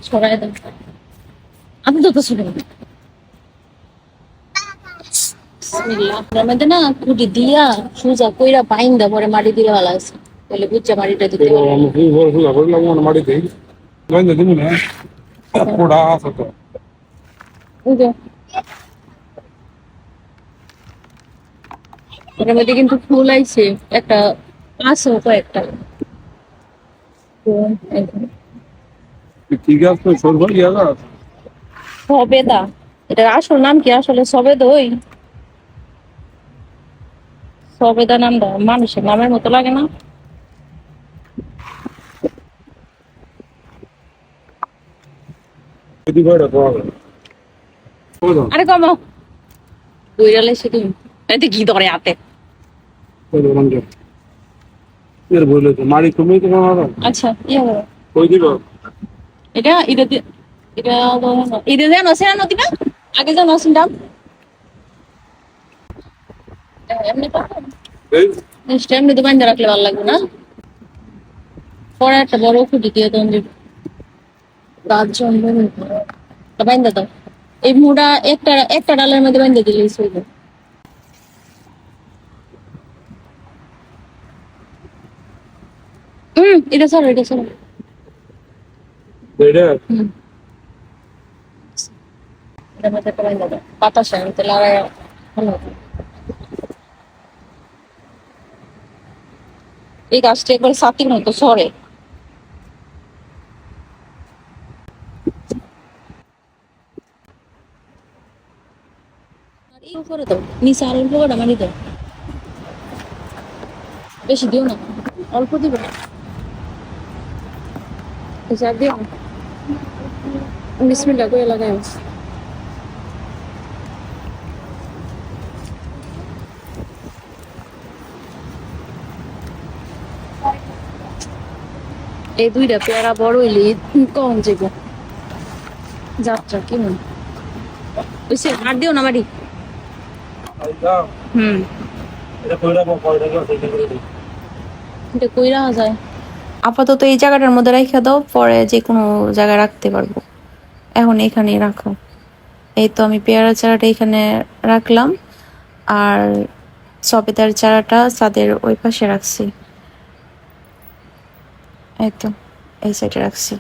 ছড়াই দাও। আমি তো শুনে মধ্যে না কুটি দিয়া সুজা কইরা বাইন দা পরে মাটি দিয়ে ভালো আছে বলে বুঝছে মাটিটা দিতে ওটার মধ্যে কিন্তু ফুল আইছে একটা আছে কয়েকটা সবেদা। এটার আসল নাম কি আসলে সবেদই? সবেদা নামটা মানুষের নামের মতো লাগে না? আরে কমো বইরালে সে তুমি এতে কি ধরে হাতে। আচ্ছা ইয়ে এটা এটা এটা এটা যেন সেনা নদী না আগে যেন ডাব এমনি এমনি তো বাইন্দা রাখলে ভালো লাগবে না? পরে একটা বড় খুঁটি দিয়ে তখন গাছ জন্মে বাইন্দা দাও। এই মুড়া একটা একটা ডালের মধ্যে বাইন্দা দিলেই চলবে। এটা চলো এটা চলো এটার মধ্যে একটা বাইন্দা দাও বাতাসে আমি লাগাই ভালো হবে। এই গাছটা একবার ছাতির মতো সরে করে দাও নিচে আর অল্প করে মারি দাও বেশি দিও না অল্প দিবে দিও বিসমিল্লাহ করে লাগাই এই দুইটা পেয়ারা বড় হইলে কম যাবো যাত্রা কেমন বুঝছে আর দিও না বাড়ি এটা কইরা যায়। আপাতত এই জায়গাটার মধ্যে রেখে দাও, পরে যে কোনো জায়গায় রাখতে পারবো। এখন এখানেই রাখো। এই তো আমি পেয়ারা চারাটা এখানে রাখলাম, আর সবেদার চারাটা ছাদের ওই পাশে রাখছি। এই তো এই সাইডে রাখছি।